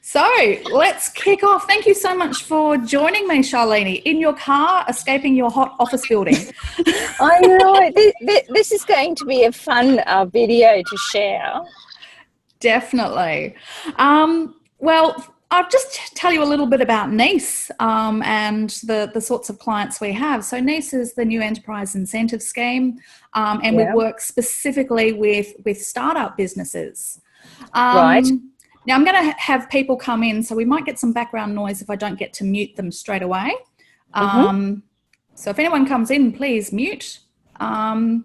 So let's kick off. Thank you so much for joining me, Shalini, in your car, escaping your hot office building. I know. This is going to be a fun video to share. Definitely. Well, I'll just tell you a little bit about NICE and the sorts of clients we have. So NICE is the New Enterprise Incentive Scheme, and we work specifically with startup businesses. Right. Now, I'm going to have people come in, so we might get some background noise if I don't get to mute them straight away. So if anyone comes in, please mute. Yeah,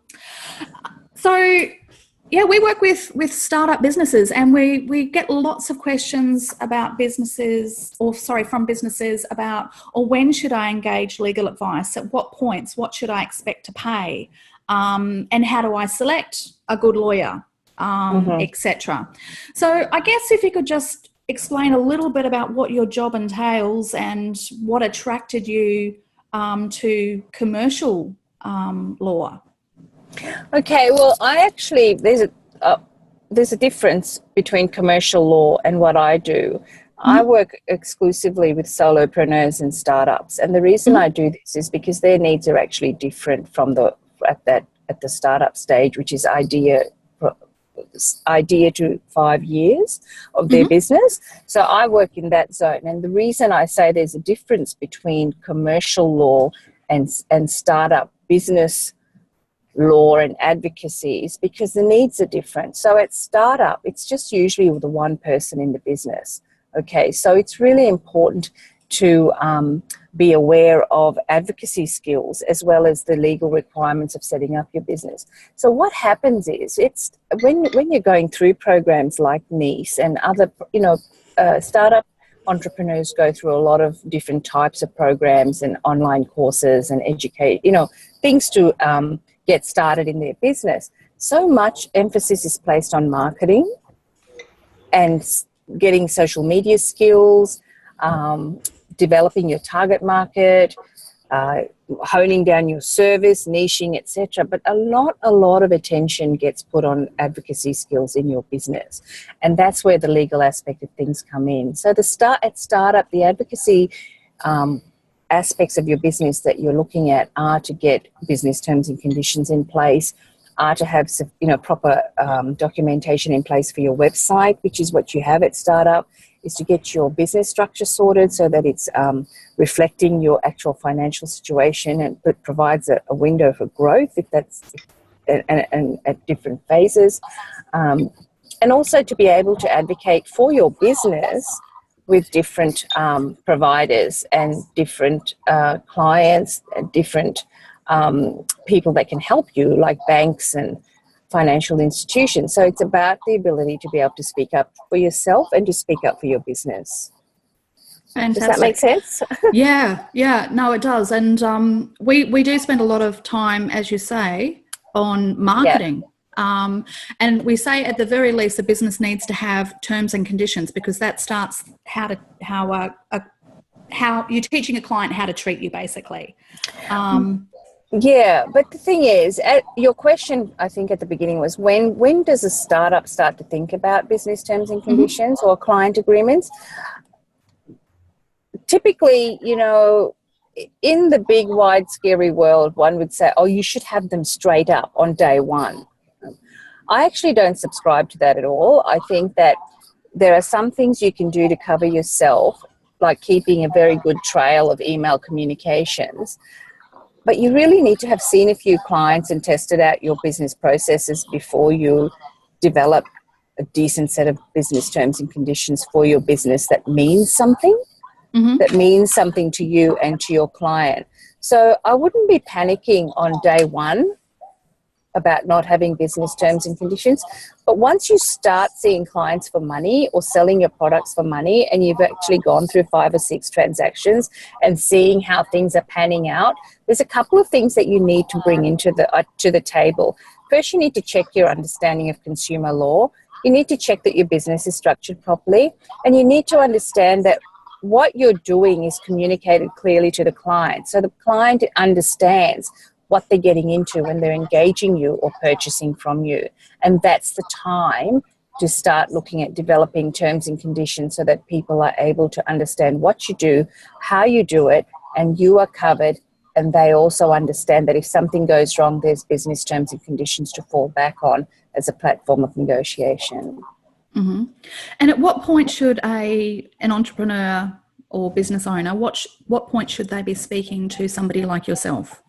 we work with startup businesses, and we get lots of questions about from businesses about, when should I engage legal advice? At what points? What should I expect to pay? And how do I select a good lawyer? Etc. So I guess if you could just explain a little bit about what your job entails and what attracted you to commercial law. Okay. Well, there's a difference between commercial law and what I do. I work exclusively with solopreneurs and startups, and the reason I do this is because their needs are actually different from at the startup stage, which is idea to 5 years of their business. So I work in that zone. And the reason I say there's a difference between commercial law and startup business law and advocacy is because the needs are different. So at startup, it's just usually with the one person in the business. Okay, so it's really important to be aware of advocacy skills as well as the legal requirements of setting up your business. So what happens is, it's when you're going through programs like NICE and other, startup entrepreneurs go through a lot of different types of programs and online courses and things to get started in their business. So much emphasis is placed on marketing and getting social media skills, developing your target market, honing down your service, niching, etc. But a lot of attention gets put on advocacy skills in your business, and that's where the legal aspect of things come in. So at startup, the advocacy aspects of your business that you're looking at are to get business terms and conditions in place, are to have proper documentation in place for your website, which is what you have at startup, is to get your business structure sorted so that it's reflecting your actual financial situation, and it provides a window for growth and at different phases, and also to be able to advocate for your business with different providers and different clients and different people that can help you, like banks and financial institutions. So it's about the ability to be able to speak up for yourself and to speak up for your business. Fantastic. Does that make sense? Yeah, no, it does. And we do spend a lot of time, as you say, on marketing. And we say at the very least the business needs to have terms and conditions, because that starts how you're teaching a client how to treat you, basically. Yeah, but the thing is, your question, I think, at the beginning was when does a startup start to think about business terms and conditions or client agreements? Typically, in the big, wide, scary world, one would say, you should have them straight up on day one. I actually don't subscribe to that at all. I think that there are some things you can do to cover yourself, like keeping a very good trail of email communications. But you really need to have seen a few clients and tested out your business processes before you develop a decent set of business terms and conditions for your business that means something, that means something to you and to your client. So I wouldn't be panicking on day one about not having business terms and conditions. But once you start seeing clients for money or selling your products for money, and you've actually gone through 5 or 6 transactions and seeing how things are panning out, there's a couple of things that you need to bring into to the table. First, you need to check your understanding of consumer law. You need to check that your business is structured properly, and you need to understand that what you're doing is communicated clearly to the client, so the client understands what they're getting into when they're engaging you or purchasing from you. And that's the time to start looking at developing terms and conditions so that people are able to understand what you do, how you do it, and you are covered. And they also understand that if something goes wrong, there's business terms and conditions to fall back on as a platform of negotiation. Mm-hmm. And at what point should an entrepreneur or business owner, what point should they be speaking to somebody like yourself?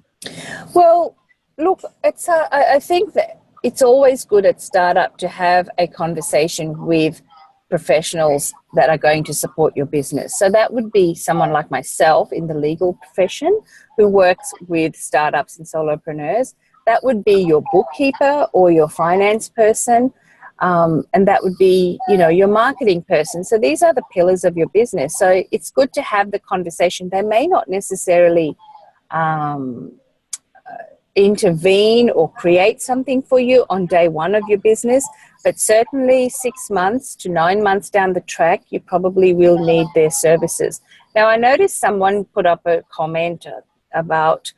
Well, look, I think that it's always good at startup to have a conversation with professionals that are going to support your business. So that would be someone like myself in the legal profession who works with startups and solopreneurs. That would be your bookkeeper or your finance person. And that would be, your marketing person. So these are the pillars of your business. So it's good to have the conversation. They may not necessarily intervene or create something for you on day one of your business, but certainly 6 months to 9 months down the track, you probably will need their services. Now, I noticed someone put up a comment about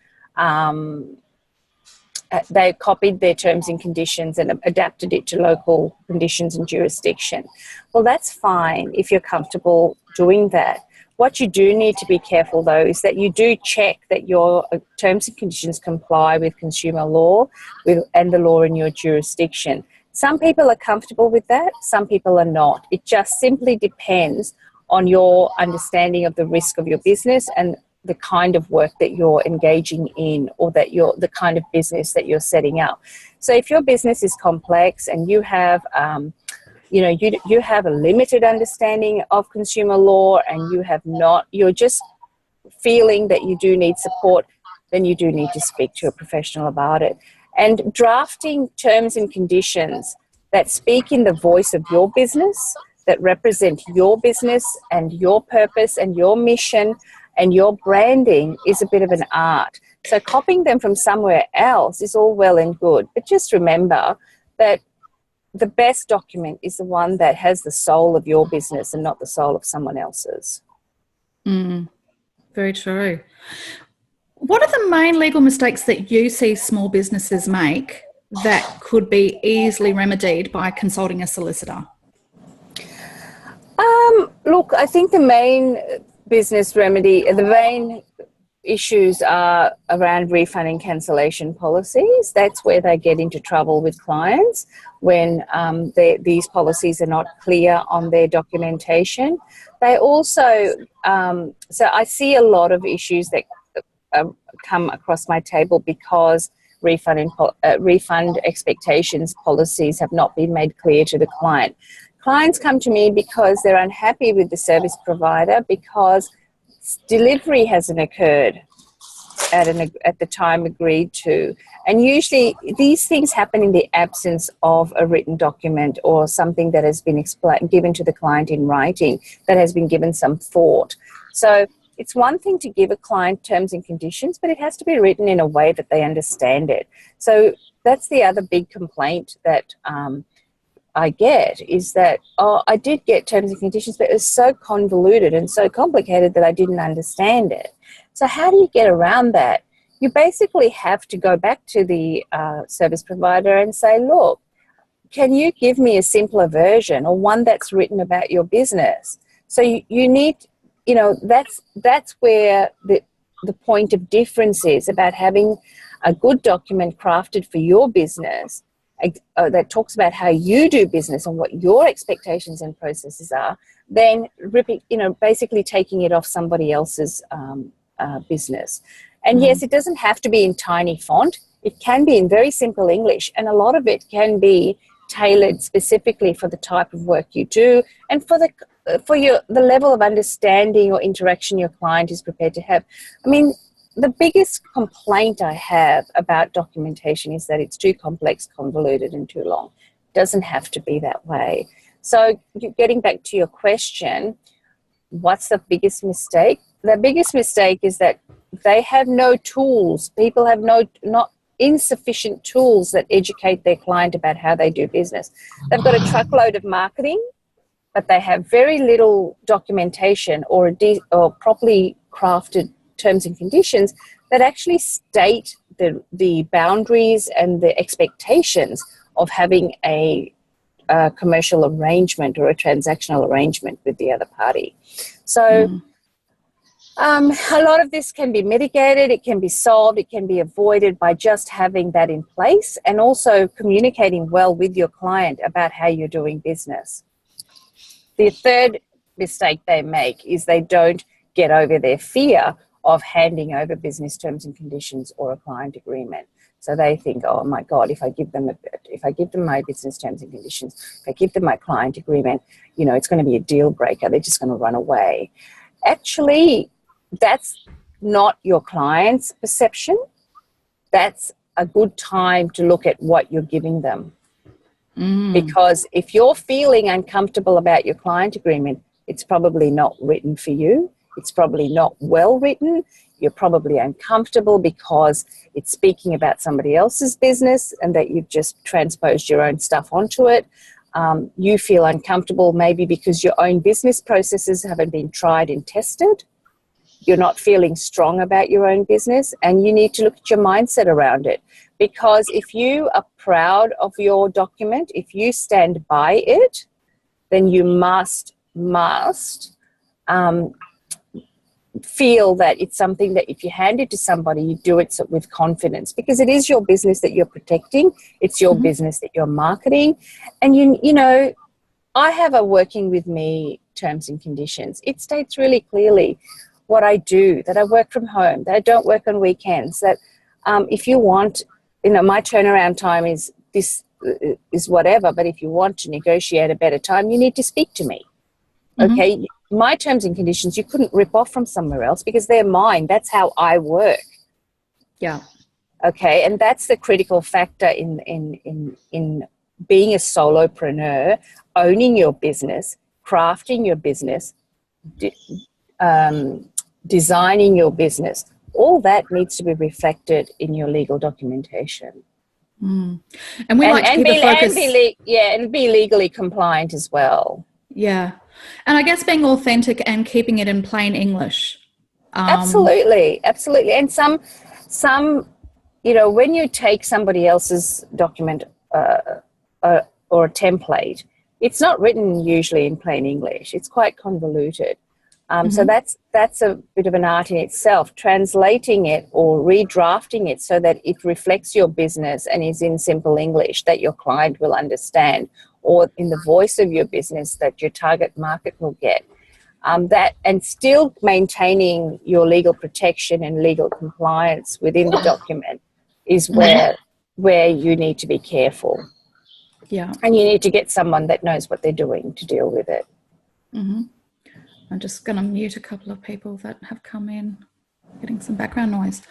they copied their terms and conditions and adapted it to local conditions and jurisdiction. Well, that's fine if you're comfortable doing that. What you do need to be careful, though, is that you do check that your terms and conditions comply with consumer law and the law in your jurisdiction. Some people are comfortable with that, some people are not. It just simply depends on your understanding of the risk of your business and the kind of work that you're engaging in, or that the kind of business that you're setting up. So if your business is complex and you have you have a limited understanding of consumer law and you're just feeling that you do need support, then you do need to speak to a professional about it. And drafting terms and conditions that speak in the voice of your business, that represent your business and your purpose and your mission and your branding is a bit of an art. So copying them from somewhere else is all well and good, but just remember that the best document is the one that has the soul of your business and not the soul of someone else's. Very true. What are the main legal mistakes that you see small businesses make that could be easily remedied by consulting a solicitor? Look, I think the main issues are around refund and cancellation policies. That's where they get into trouble with clients when these policies are not clear on their documentation. They also, so I see a lot of issues that come across my table because refund expectations policies have not been made clear to the client. Clients come to me because they're unhappy with the service provider because delivery hasn't occurred at the time agreed to. And usually these things happen in the absence of a written document or something that has been given to the client in writing that has been given some thought. So it's one thing to give a client terms and conditions, but it has to be written in a way that they understand it. So that's the other big complaint that I get is that, I did get terms and conditions, but it was so convoluted and so complicated that I didn't understand it. So how do you get around that? You basically have to go back to the service provider and say, look, can you give me a simpler version or one that's written about your business? So you need, that's where the point of difference is about having a good document crafted for your business that talks about how you do business and what your expectations and processes are, then basically taking it off somebody else's business. And yes, it doesn't have to be in tiny font. It can be in very simple English, and a lot of it can be tailored specifically for the type of work you do and for the level of understanding or interaction your client is prepared to have. I mean, the biggest complaint I have about documentation is that it's too complex, convoluted, and too long. It doesn't have to be that way. So getting back to your question, what's the biggest mistake? The biggest mistake is that they have no tools. People have not insufficient tools that educate their client about how they do business. They've got a truckload of marketing, but they have very little documentation or properly crafted terms and conditions that actually state the boundaries and the expectations of having a a commercial arrangement or a transactional arrangement with the other party. So a lot of this can be mitigated, it can be solved, it can be avoided by just having that in place, and also communicating well with your client about how you're doing business. The third mistake they make is they don't get over their fear of handing over business terms and conditions or a client agreement. So they think, oh my God, if I give them my business terms and conditions, if I give them my client agreement, you know, it's going to be a deal breaker. They're just going to run away. Actually, that's not your client's perception. That's a good time to look at what you're giving them. Because if you're feeling uncomfortable about your client agreement, it's probably not written for you. It's probably not well written. You're probably uncomfortable because it's speaking about somebody else's business and that you've just transposed your own stuff onto it. You feel uncomfortable maybe because your own business processes haven't been tried and tested. You're not feeling strong about your own business, and you need to look at your mindset around it. Because if you are proud of your document, if you stand by it, then you must feel that it's something that if you hand it to somebody, you do it with confidence, because it is your business that you're protecting. It's your business that you're marketing. And, you know, I have a working with me terms and conditions. It states really clearly what I do, that I work from home, that I don't work on weekends, that if you want, you know, my turnaround time is this, is whatever, but if you want to negotiate a better time, you need to speak to me. Okay? My terms and conditions, you couldn't rip off from somewhere else because they're mine. That's how I work. Yeah. Okay, and that's the critical factor in being a solopreneur, owning your business, crafting your business, designing your business. All that needs to be reflected in your legal documentation. And we like to keep the focus. And be legally compliant as well. Yeah. And I guess being authentic and keeping it in plain English. Absolutely. And some, you know, when you take somebody else's document or a template, it's not written usually in plain English. It's quite convoluted. So that's a bit of an art in itself, translating it or redrafting it so that it reflects your business and is in simple English that your client will understand, or in the voice of your business that your target market will get. That, and still maintaining your legal protection and legal compliance within the document is where you need to be careful. Yeah. And you need to get someone that knows what they're doing to deal with it. I'm just going to mute a couple of people that have come in, getting some background noise.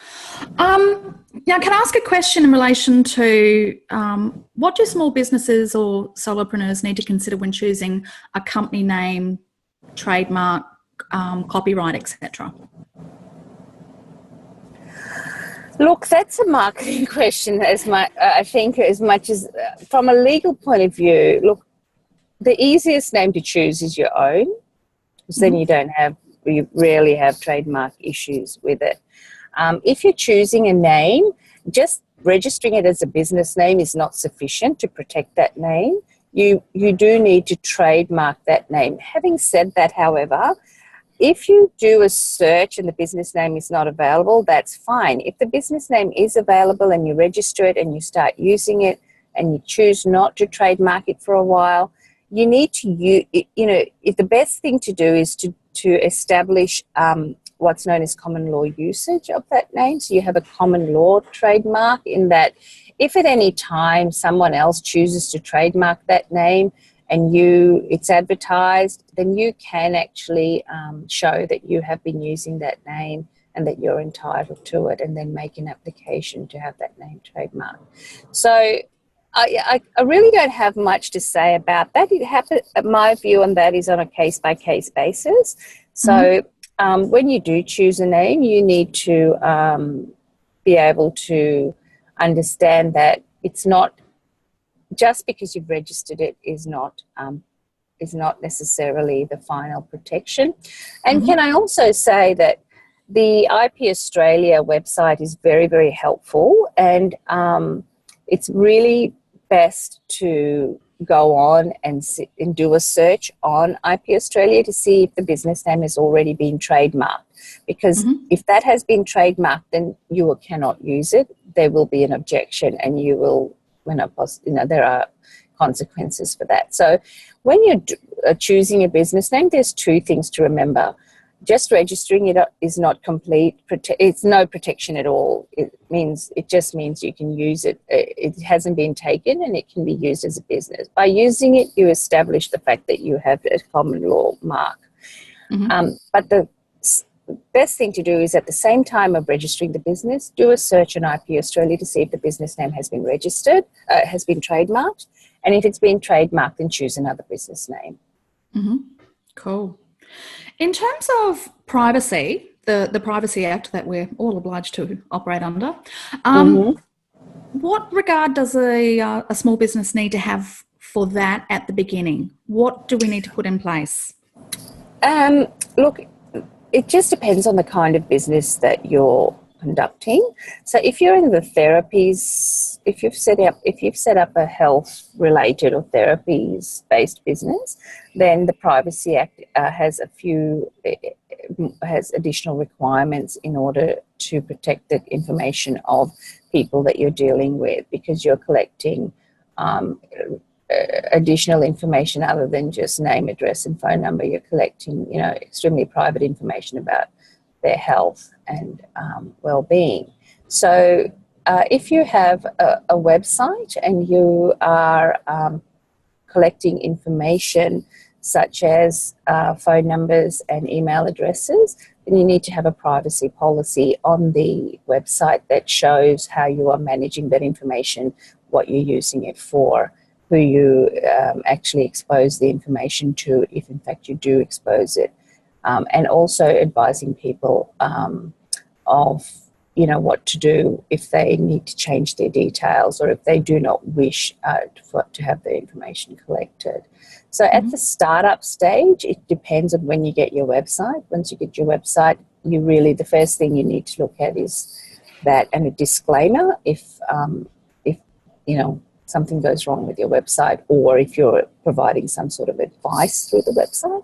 Now, can I ask a question in relation to what do small businesses or solopreneurs need to consider when choosing a company name, trademark, copyright, etc.? Look, that's a marketing question, I think, as much as from a legal point of view. Look, the easiest name to choose is your own, because then you rarely have trademark issues with it. If you're choosing a name, just registering it as a business name is not sufficient to protect that name. You do need to trademark that name. Having said that, however, if you do a search and the business name is not available, that's fine. If the business name is available and you register it and you start using it and you choose not to trademark it for a while, you need to the best thing to do is to establish what's known as common law usage of that name. So you have a common law trademark, in that if at any time someone else chooses to trademark that name and it's advertised, then you can actually show that you have been using that name and that you're entitled to it, and then make an application to have that name trademarked. So I really don't have much to say about that. It happens, my view on that is on a case-by-case basis. So when you do choose a name, you need to be able to understand that it's not, just because you've registered it is not necessarily the final protection. And can I also say that the IP Australia website is very, very helpful, and it's really best to go on and do a search on IP Australia to see if the business name has already been trademarked. Because if that has been trademarked, then you cannot use it. There will be an objection, and you will, there are consequences for that. So when you're choosing a business name, there's two things to remember. Just registering it is not complete. It's no protection at all. It just means you can use it. It hasn't been taken, and it can be used as a business. By using it, you establish the fact that you have a common law mark. But the best thing to do is, at the same time of registering the business, do a search on IP Australia to see if the business name has been registered, has been trademarked. And if it's been trademarked, then choose another business name. Cool. In terms of privacy, the Privacy Act that we're all obliged to operate under, what regard does a small business need to have for that at the beginning? What do we need to put in place? Look, it just depends on the kind of business that you're conducting. So if you're in the therapies, if you've set up a health related or therapies based business, then the Privacy Act has additional requirements in order to protect the information of people that you're dealing with, because you're collecting additional information other than just name, address and phone number. You're collecting, extremely private information about their health and well-being. So if you have a website and you are collecting information such as phone numbers and email addresses, then you need to have a privacy policy on the website that shows how you are managing that information, what you're using it for, who you actually expose the information to, if in fact you do expose it. And also advising people of, what to do if they need to change their details, or if they do not wish to have their information collected. So at the startup stage, it depends on when you get your website. Once you get your website, the first thing you need to look at is that, and a disclaimer if something goes wrong with your website, or if you're providing some sort of advice through the website.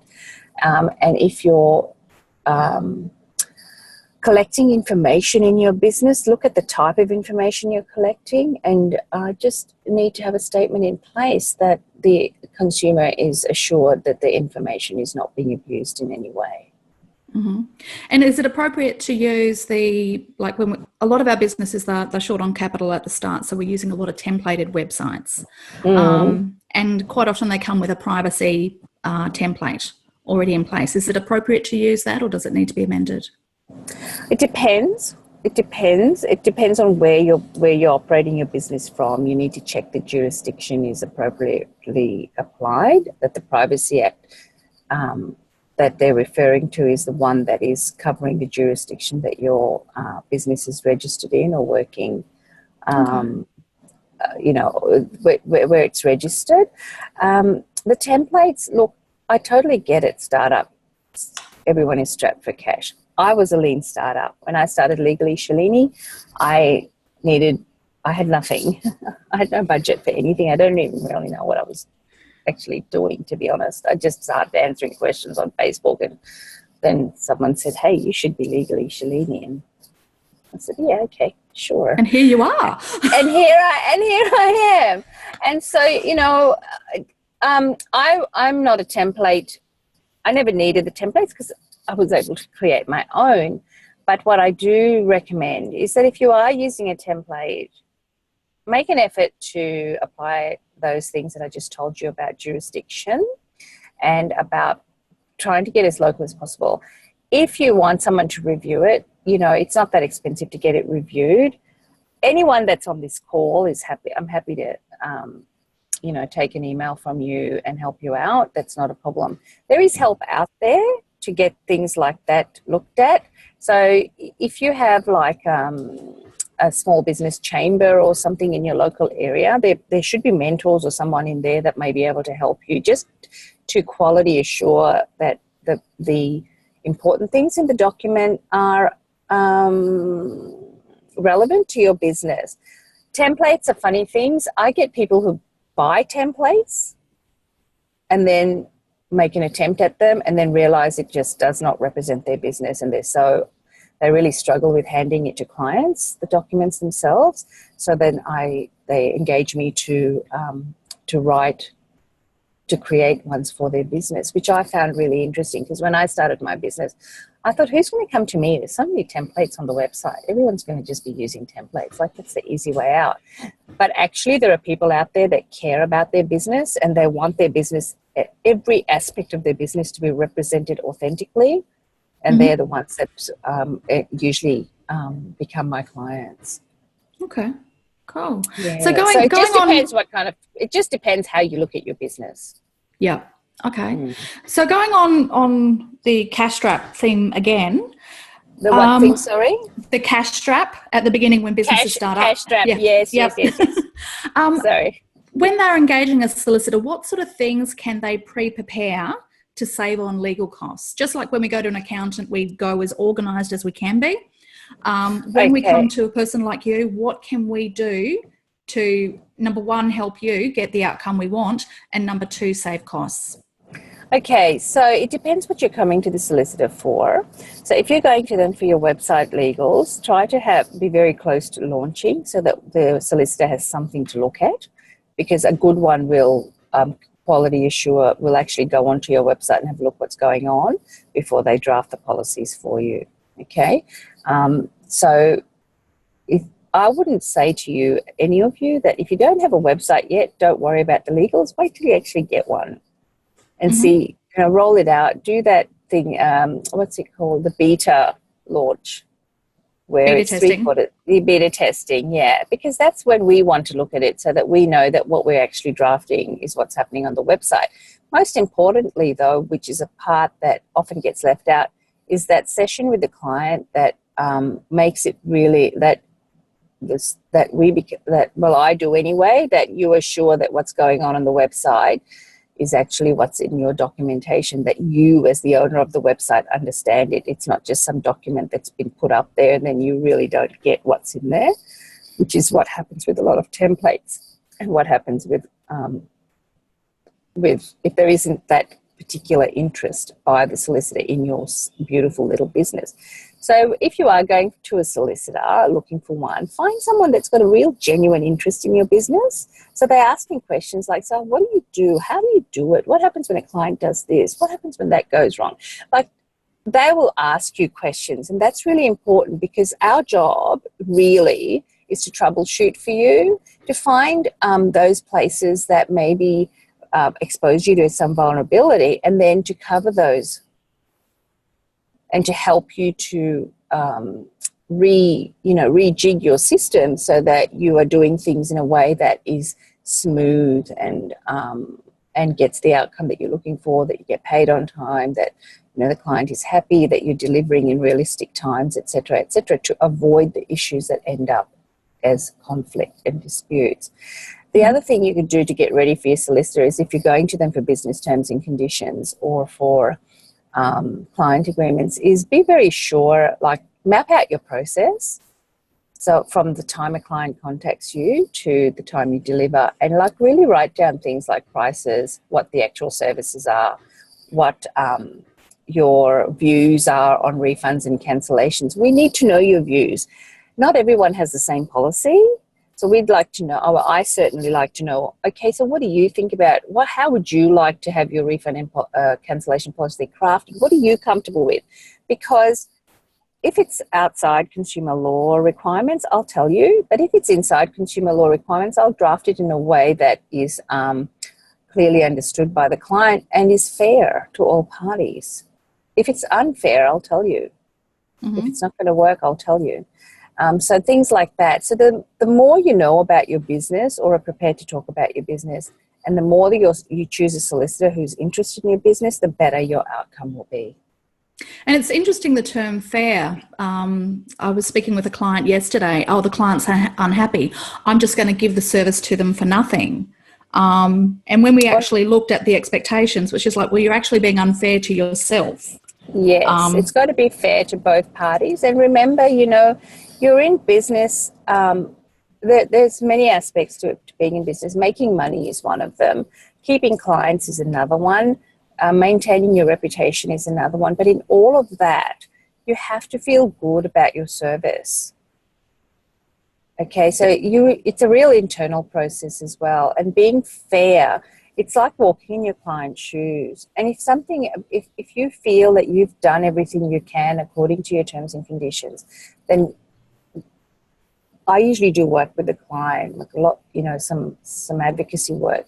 And if you're collecting information in your business, look at the type of information you're collecting, and just need to have a statement in place that the consumer is assured that the information is not being abused in any way. And is it appropriate to use when a lot of our businesses they're short on capital at the start, so we're using a lot of templated websites, and quite often they come with a privacy template already in place. Is it appropriate to use that, or does it need to be amended? It depends. It depends on where you're operating your business from. You need to check the jurisdiction is appropriately applied, that the Privacy Act that they're referring to is the one that is covering the jurisdiction that your business is registered in or working, where it's registered. The templates, look, I totally get it, startup. Everyone is strapped for cash. I was a lean startup. When I started Legally Shalini, I had nothing. I had no budget for anything. I don't even really know what I was actually doing, to be honest. I just started answering questions on Facebook, and then someone said, "Hey, you should be Legally Shalini." And I said, "Yeah, okay, sure." And here you are. and here I am. And so, I'm not a template. I never needed the templates because I was able to create my own. But what I do recommend is that if you are using a template, make an effort to apply those things that I just told you about jurisdiction and about trying to get as local as possible. If you want someone to review it, it's not that expensive to get it reviewed. Anyone that's on this call is happy. I'm happy to, take an email from you and help you out. That's not a problem. There is help out there to get things like that looked at. So if you have a small business chamber or something in your local area, there should be mentors or someone in there that may be able to help you, just to quality assure that the important things in the document are relevant to your business. Templates are funny things. I get people who buy templates and then make an attempt at them and then realize it just does not represent their business, and they really struggle with handing it to clients, the documents themselves. So then they engage me to create ones for their business, which I found really interesting, because when I started my business, I thought, who's going to come to me? There's so many templates on the website. Everyone's going to just be using templates. Like, that's the easy way out. But actually, there are people out there that care about their business, and they want their business, every aspect of their business, to be represented authentically. And they're the ones that usually become my clients. Okay, cool. Yeah. So it just depends how you look at your business. Yeah. Okay. So going on the cash strap theme again. The what thing, sorry? The cash strap at the beginning when businesses start up. Cash strap, yes. Sorry. When they're engaging a solicitor, what sort of things can they prepare to save on legal costs? Just like when we go to an accountant, we go as organised as we can be. When we come to a person like you, what can we do to, number one, help you get the outcome we want, and number two, save costs? Okay, so it depends what you're coming to the solicitor for. So if you're going to them for your website legals, try to be very close to launching so that the solicitor has something to look at, because a good one will, quality assure, will actually go onto your website and have a look what's going on before they draft the policies for you. Okay, so if I wouldn't say to you, any of you, that if you don't have a website yet, don't worry about the legals. Wait till you actually get one. And see, roll it out, do that thing, what's it called, the beta launch, where it's the beta testing, yeah, because that's when we want to look at it, so that we know that what we're actually drafting is what's happening on the website. Most importantly, though, which is a part that often gets left out, is that session with the client that makes it really I do anyway, that you are sure that what's going on the website is actually what's in your documentation, that you as the owner of the website understand it. It's not just some document that's been put up there and then you really don't get what's in there, which is what happens with a lot of templates, and what happens with if there isn't that particular interest by the solicitor in your beautiful little business. So if you are going to a solicitor looking for one, find someone that's got a real genuine interest in your business. So they're asking questions like, so what do you do? How do you do it? What happens when a client does this? What happens when that goes wrong? Like, they will ask you questions, and that's really important, because our job really is to troubleshoot for you, to find those places that maybe expose you to some vulnerability, and then to cover those, and to help you to rejig your system so that you are doing things in a way that is smooth and gets the outcome that you're looking for, that you get paid on time, that the client is happy, that you're delivering in realistic times, etc., to avoid the issues that end up as conflict and disputes. The other thing you could do to get ready for your solicitor is, if you're going to them for business terms and conditions or for client agreements, is be very sure, like, map out your process. So from the time a client contacts you to the time you deliver, and like really write down things like prices, what the actual services are, what your views are on refunds and cancellations. We need to know your views. Not everyone has the same policy. So we'd like to know, I certainly like to know, okay, so what do you think about, how would you like to have your refund and cancellation policy crafted? What are you comfortable with? Because if it's outside consumer law requirements, I'll tell you, but if it's inside consumer law requirements, I'll draft it in a way that is clearly understood by the client and is fair to all parties. If it's unfair, I'll tell you. If it's not going to work, I'll tell you. So things like that. So the more you know about your business or are prepared to talk about your business, and the more that you choose a solicitor who's interested in your business, the better your outcome will be. And it's interesting, the term fair. I was speaking with a client yesterday. Oh, the client's unhappy. I'm just going to give the service to them for nothing. And when we actually looked at the expectations, which is like, well, you're actually being unfair to yourself. Yes, it's got to be fair to both parties. And remember, you're in business. There's many aspects to being in business. Making money is one of them. Keeping clients is another one. Maintaining your reputation is another one. But in all of that, you have to feel good about your service. Okay, so it's a real internal process as well. And being fair, it's like walking in your client's shoes. And if you feel that you've done everything you can according to your terms and conditions, then I usually do work with the client, like a lot, some advocacy work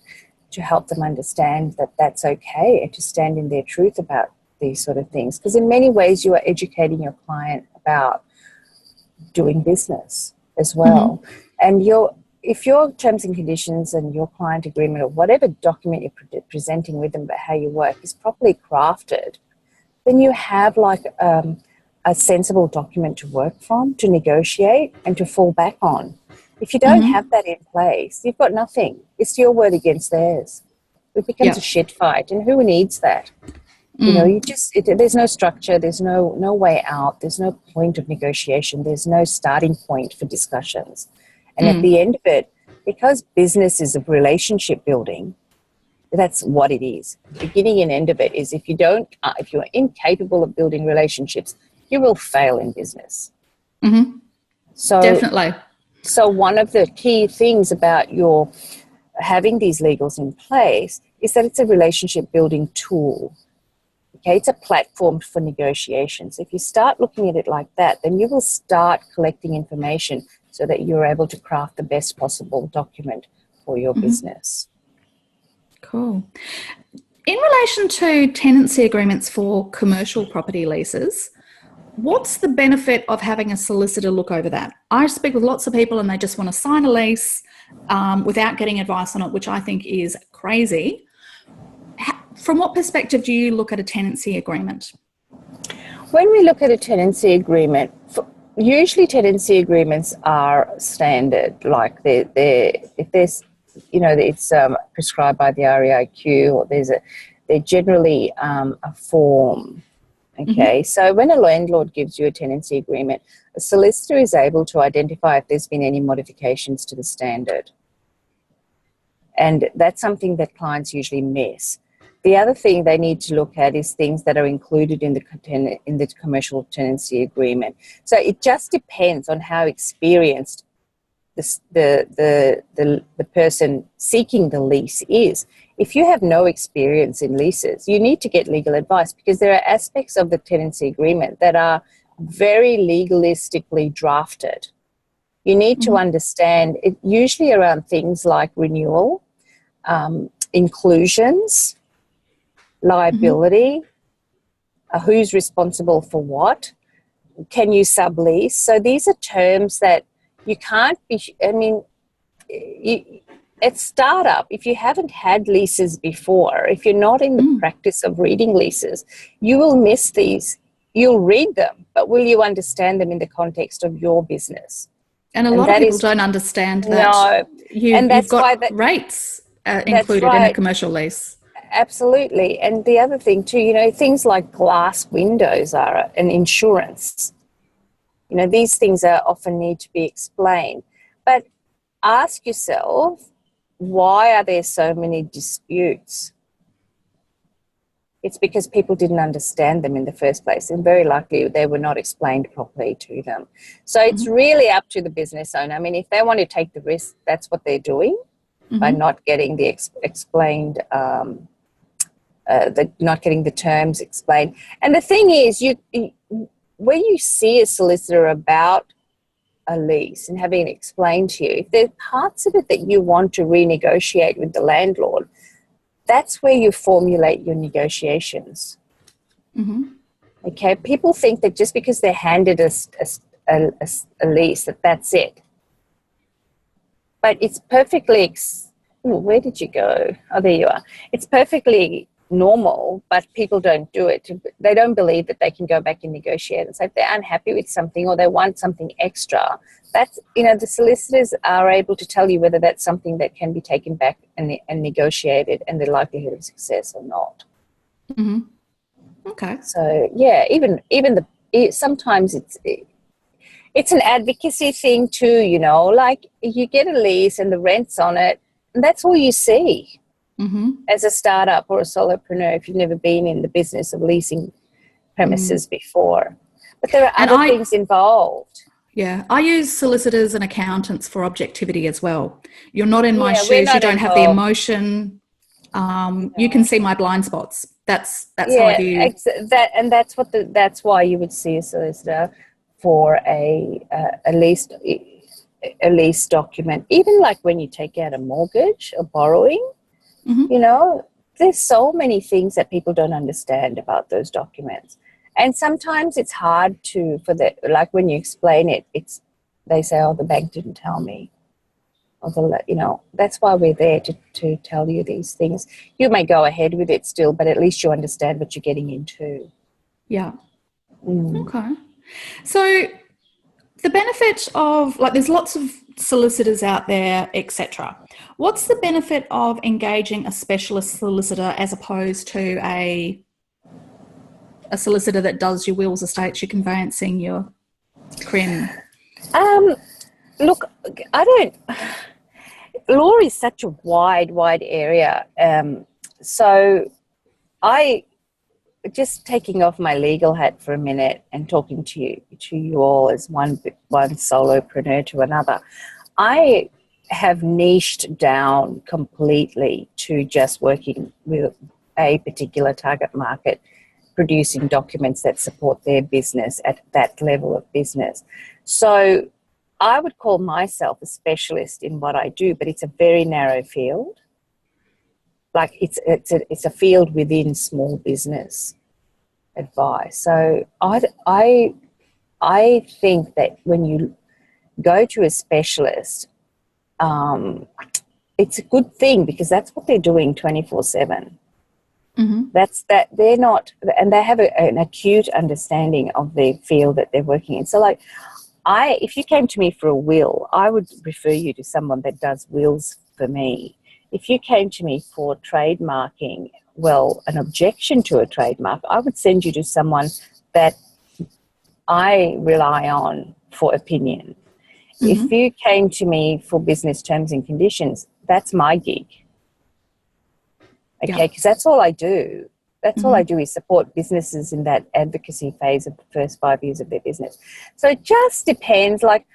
to help them understand that that's okay and to stand in their truth about these sort of things. Because in many ways you are educating your client about doing business as well. And if your terms and conditions and your client agreement or whatever document you're presenting with them about how you work is properly crafted, then you have like a sensible document to work from, to negotiate and to fall back on. If you don't have that in place, you've got nothing. It's your word against theirs. It becomes a shit fight, and who needs that? There's no structure, there's no way out, there's no point of negotiation, there's no starting point for discussions. And at the end of it, because business is a relationship building, that's what it is. The beginning and end of it is if you're incapable of building relationships, you will fail in business. So definitely. So one of the key things about your having these legals in place is that it's a relationship building tool. Okay, it's a platform for negotiations. If you start looking at it like that, then you will start collecting information so that you're able to craft the best possible document for your business. Cool. In relation to tenancy agreements for commercial property leases, what's the benefit of having a solicitor look over that? I speak with lots of people and they just want to sign a lease without getting advice on it, which I think is crazy. From what perspective do you look at a tenancy agreement? When we look at a tenancy agreement, usually tenancy agreements are standard, like if there's, it's prescribed by the REIQ, or they're generally a form. Okay, so when a landlord gives you a tenancy agreement, a solicitor is able to identify if there's been any modifications to the standard. And that's something that clients usually miss. The other thing they need to look at is things that are included in the commercial tenancy agreement. So it just depends on how experienced the person seeking the lease is. If you have no experience in leases, you need to get legal advice, because there are aspects of the tenancy agreement that are very legalistically drafted. You need to understand it, usually around things like renewal, inclusions, liability, who's responsible for what, can you sublease. So these are terms that you can't be, at startup, if you haven't had leases before, if you're not in the practice of reading leases, you will miss these. You'll read them, but will you understand them in the context of your business? And a lot of people don't understand that you've got rates included in a commercial lease. Absolutely. And the other thing too, things like glass windows are an insurance. These things often need to be explained. But ask yourself, why are there so many disputes? It's because people didn't understand them in the first place, and very likely they were not explained properly to them. So it's really up to the business owner. If they want to take the risk, that's what they're doing by not getting the explained, not getting the terms explained. And the thing is, when you see a solicitor about a lease and having it explained to you, if there are parts of it that you want to renegotiate with the landlord, that's where you formulate your negotiations. Okay, people think that just because they're handed a lease, that's it. But it's perfectly, where did you go? Oh, there you are. It's perfectly normal, but people don't do it. They don't believe that they can go back and negotiate. And so if they're unhappy with something or they want something extra, that's, the solicitors are able to tell you whether that's something that can be taken back and negotiated, and the likelihood of success or not. Okay. So yeah, sometimes it's an advocacy thing too, like you get a lease and the rent's on it, and that's all you see. as a startup or a solopreneur if you've never been in the business of leasing premises before. But there are other things involved. Yeah, I use solicitors and accountants for objectivity as well. You're not in my shoes. You don't have the emotion. You can see my blind spots. That's how I view that, and that's why you would see a solicitor for a lease document. Even like when you take out a mortgage or borrowing, you know, there's so many things that people don't understand about those documents. And sometimes it's hard like when you explain it, they say, oh, the bank didn't tell me. Or that's why we're there to tell you these things. You may go ahead with it still, but at least you understand what you're getting into. Yeah. Okay. So the benefit of, like, there's lots of solicitors out there, etc. What's the benefit of engaging a specialist solicitor as opposed to a solicitor that does your wills, estates, your conveyancing, your crim? Look, law is such a wide area. So I, just taking off my legal hat for a minute and talking to you all as one solopreneur to another, I have niched down completely to just working with a particular target market, producing documents that support their business at that level of business. So I would call myself a specialist in what I do, but it's a very narrow field. Like it's a field within small business advice. So I think that when you go to a specialist, it's a good thing because that's what they're doing 24/7. They're not, and they have an acute understanding of the field that they're working in. So like, if you came to me for a will, I would refer you to someone that does wills for me. If you came to me for trademarking, an objection to a trademark, I would send you to someone that I rely on for opinion. If you came to me for business terms and conditions, that's my gig. Okay, because that's all I do. That's all I do is support businesses in that advocacy phase of the first 5 years of their business. So it just depends. Like,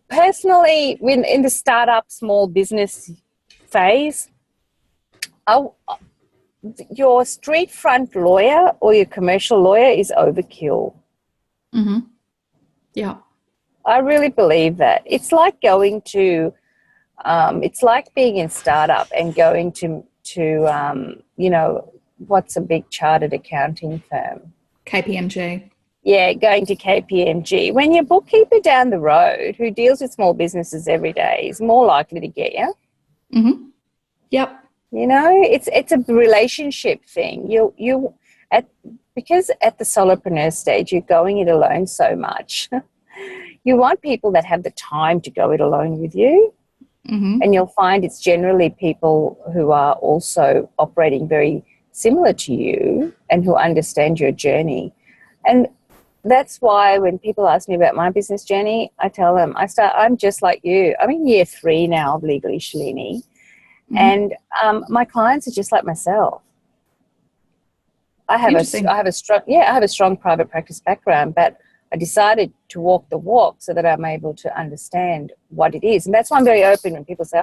personally, when in the startup small business phase, your street front lawyer or your commercial lawyer is overkill. Yeah. I really believe that. It's like going to, it's like being in startup and going to what's a big chartered accounting firm? KPMG. Yeah, going to KPMG. When your bookkeeper down the road who deals with small businesses every day is more likely to get you. Yep. You know, it's a relationship thing. Because at the solopreneur stage you're going it alone so much. You want people that have the time to go it alone with you. And you'll find it's generally people who are also operating very similar to you and who understand your journey. And that's why when people ask me about my business journey, I tell them I'm just like you. I'm in year 3 now of Legally Shalini. And my clients are just like myself. I have a strong private practice background, but I decided to walk the walk so that I'm able to understand what it is. And that's why I'm very open when people say,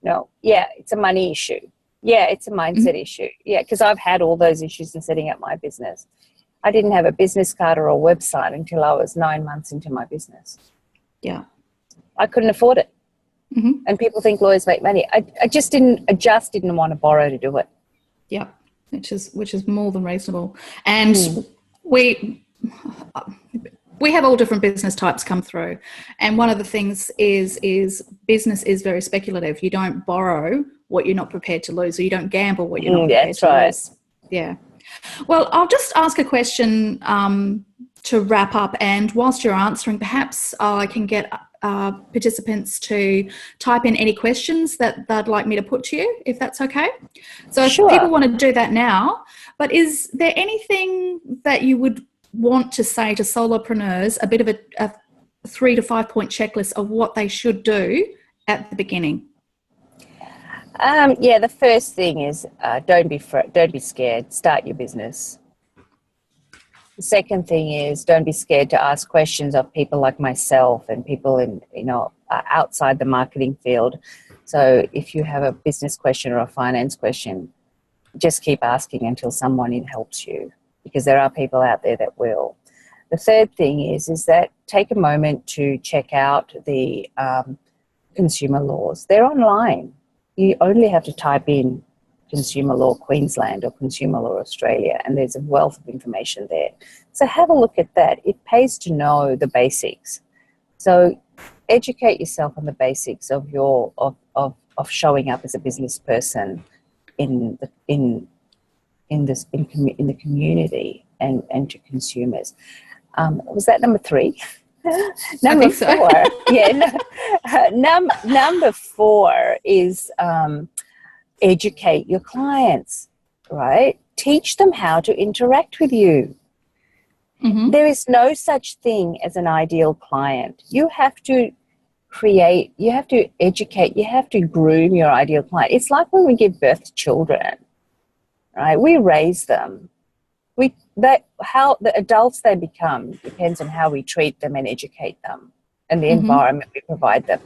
it's a money issue. Yeah, it's a mindset issue. Yeah, because I've had all those issues in setting up my business. I didn't have a business card or a website until I was 9 months into my business. Yeah. I couldn't afford it. And people think lawyers make money. I just didn't want to borrow to do it. Yeah, which is more than reasonable. And we have all different business types come through. And one of the things is business is very speculative. You don't borrow what you're not prepared to lose, or you don't gamble what you're not prepared to lose. Yeah. Well, I'll just ask a question to wrap up. And whilst you're answering, perhaps I can get participants to type in any questions that they'd like me to put to you, if that's okay. So if people want to do that now, but is there anything that you would want to say to solopreneurs, a bit of a 3 to 5 point checklist of what they should do at the beginning? Yeah, the first thing is don't be scared. Start your business. The second thing is don't be scared to ask questions of people like myself and people in outside the marketing field. So if you have a business question or a finance question, just keep asking until someone helps you, because there are people out there that will. The third thing is that take a moment to check out the consumer laws. They're online. You only have to type in Consumer Law Queensland or Consumer Law Australia, and there's a wealth of information there. So have a look at that. It pays to know the basics. So educate yourself on the basics of your of showing up as a business person in the community and to consumers. Was that number 3? Number 4. Yeah. Number 4 is educate your clients, right? Teach them how to interact with you. Mm-hmm. There is no such thing as an ideal client. You have to create, you have to educate, you have to groom your ideal client. It's like when we give birth to children, right? We raise them. How the adults they become depends on how we treat them and educate them and the environment we provide them.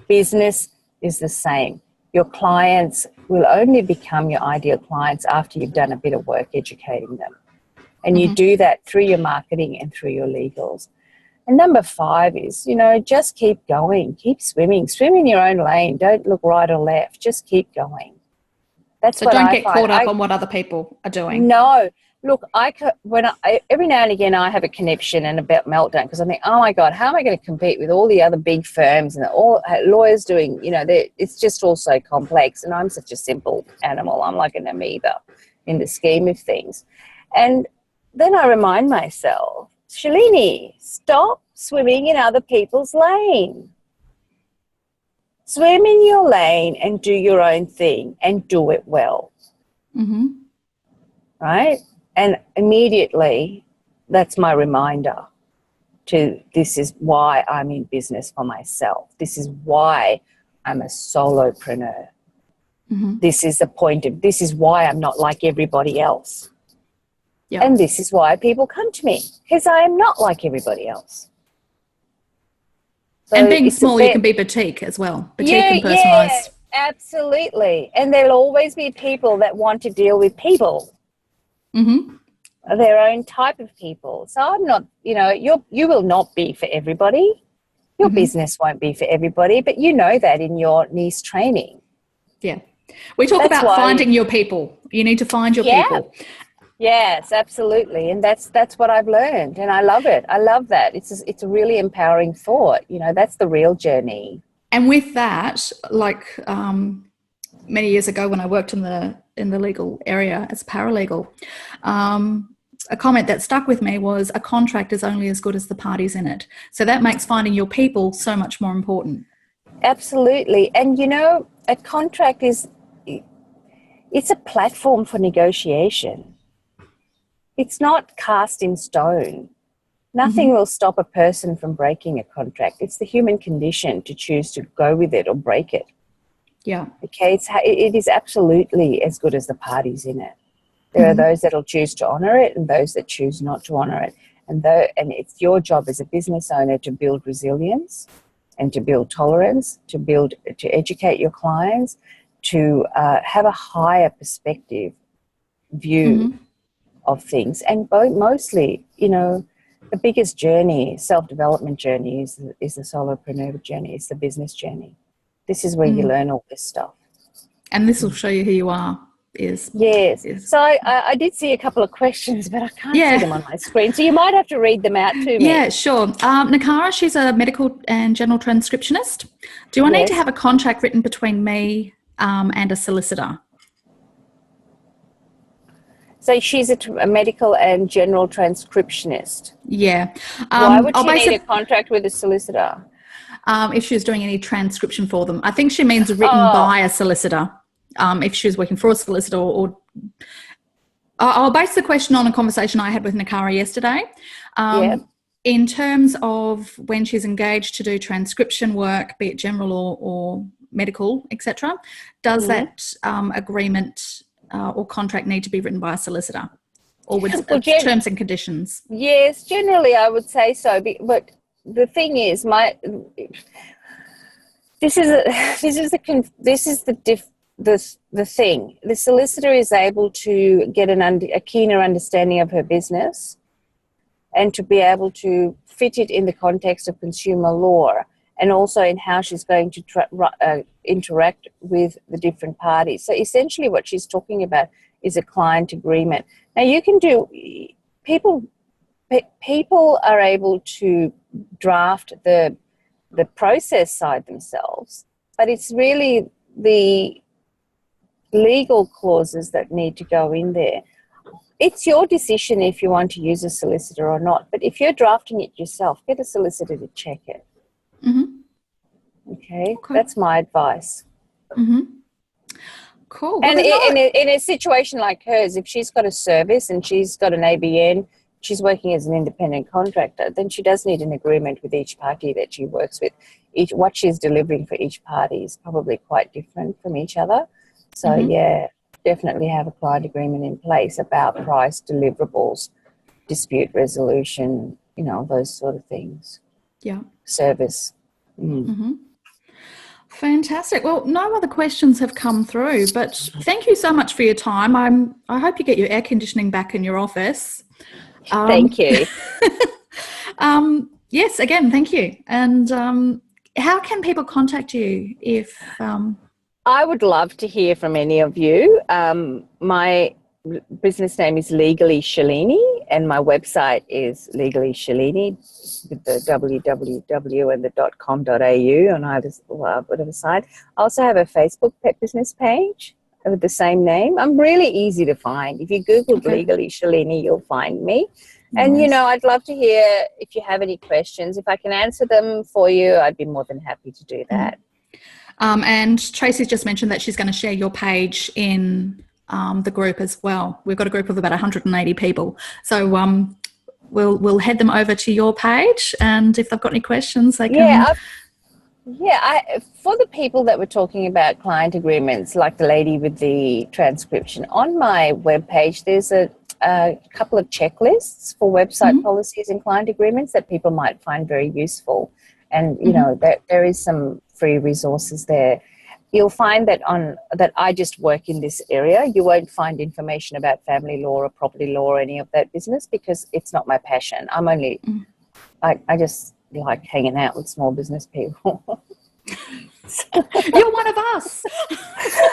Business is the same. Your clients will only become your ideal clients after you've done a bit of work educating them. And you do that through your marketing and through your legals. And number 5 is, just keep going, keep swimming, swim in your own lane. Don't look right or left. Just keep going. So don't get caught up on what other people are doing. No. Look, every now and again I have a conniption and a meltdown because I think, oh my God, how am I going to compete with all the other big firms and all lawyers doing, it's just all so complex, and I'm such a simple animal. I'm like an amoeba in the scheme of things. And then I remind myself, Shalini, stop swimming in other people's lane. Swim in your lane and do your own thing and do it well. Mm-hmm. Right? And immediately, that's my reminder to this is why I'm in business for myself. This is why I'm a solopreneur. Mm-hmm. This is why I'm not like everybody else. Yep. And this is why people come to me, because I am not like everybody else. So and being small, you can be boutique as well. Boutique and personalised. Yeah, absolutely. And there'll always be people that want to deal with people. Mm-hmm. Their own type of people. So I'm not, you will not be for everybody. Your business won't be for everybody, but you know that in your niche training. Yeah. We talk about finding your people. You need to find your people. Yes, absolutely. And that's what I've learned, and I love it. I love that. It's a really empowering thought. That's the real journey. And with that, like many years ago when I worked in the legal area as a paralegal, a comment that stuck with me was a contract is only as good as the parties in it. So that makes finding your people so much more important. Absolutely. And, a contract it's a platform for negotiation. It's not cast in stone. Nothing will stop a person from breaking a contract. It's the human condition to choose to go with it or break it. Yeah. Okay, it is absolutely as good as the parties in it. There are those that will choose to honour it and those that choose not to honour it. And it's your job as a business owner to build resilience and to build tolerance, to educate your clients, to have a higher perspective view of things. And mostly, the biggest journey, self-development journey is the solopreneur journey, it's the business journey. This is where you learn all this stuff. And this will show you who you are. Yes. So I did see a couple of questions, but I can't see them on my screen. So you might have to read them out to me. Yeah, sure. Nakara, she's a medical and general transcriptionist. Do I need to have a contract written between me and a solicitor? So she's a medical and general transcriptionist. Yeah. Why would she need a contract with a solicitor? If she was doing any transcription for them. I think she means written by a solicitor. If she was working for a solicitor or I'll base the question on a conversation I had with Nakara yesterday. In terms of when she's engaged to do transcription work, be it general or medical, etc. Does that agreement or contract need to be written by a solicitor, or with terms and conditions? Yes, generally I would say so. But the thing is, this is the thing. The solicitor is able to get a keener understanding of her business, and to be able to fit it in the context of consumer law, and also in how she's going to interact with the different parties. So essentially what she's talking about is a client agreement. Now you can do, people are able to draft the process side themselves, but it's really the legal clauses that need to go in there. It's your decision if you want to use a solicitor or not, but if you're drafting it yourself, get a solicitor to check it. Okay, that's my advice. Cool. And in a situation like hers, if she's got a service and she's got an ABN, she's working as an independent contractor, then she does need an agreement with each party that she works with. What she's delivering for each party is probably quite different from each other. So, yeah, definitely have a client agreement in place about price, deliverables, dispute resolution, those sort of things. Yeah. Service. Fantastic. Well, no other questions have come through, but thank you so much for your time. I hope you get your air conditioning back in your office. Thank you. Yes, again, thank you. And how can people contact you if... I would love to hear from any of you. My business name is Legally Shalini, and my website is Legally Shalini with the www and the .com.au on either whatever side. I also have a Facebook pet business page with the same name. I'm really easy to find. If you Google Legally Shalini, you'll find me. Nice. And, I'd love to hear if you have any questions. If I can answer them for you, I'd be more than happy to do that. And Tracy's just mentioned that she's going to share your page in the group as well. We've got a group of about 180 people. So we'll head them over to your page, and if they've got any questions, they can... For the people that were talking about client agreements, like the lady with the transcription, on my webpage there's a couple of checklists for website policies and client agreements that people might find very useful. And, there is some free resources there. You'll find that that I just work in this area. You won't find information about family law or property law or any of that business, because it's not my passion. I'm only, I just like hanging out with small business people. You're one of us.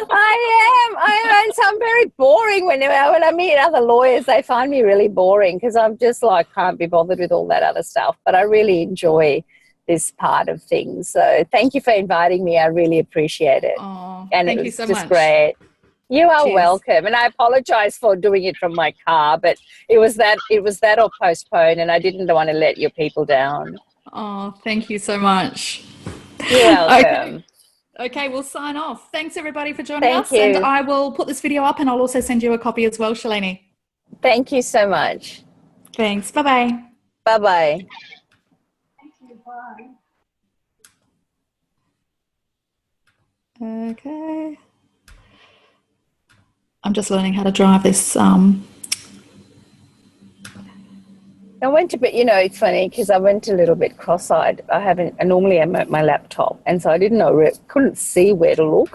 I am. And so I'm very boring when I meet other lawyers. They find me really boring because I'm just like, can't be bothered with all that other stuff. But I really enjoy this part of things. So thank you for inviting me. I really appreciate it. Oh, and thank it was you so just much. Great. You are Cheers. welcome. And I apologize for doing it from my car, but it was that or postpone, and I didn't want to let your people down. Oh, thank you so much. You're welcome. Okay, we'll sign off. Thanks everybody for joining us. Thank you. And I will put this video up, and I'll also send you a copy as well, Shalini. Thank you so much. Thanks. Bye-bye. Bye-bye. Okay. I'm just learning how to drive this. I went a bit, it's funny because I went a little bit cross-eyed. Normally I'm at my laptop, and so I couldn't see where to look.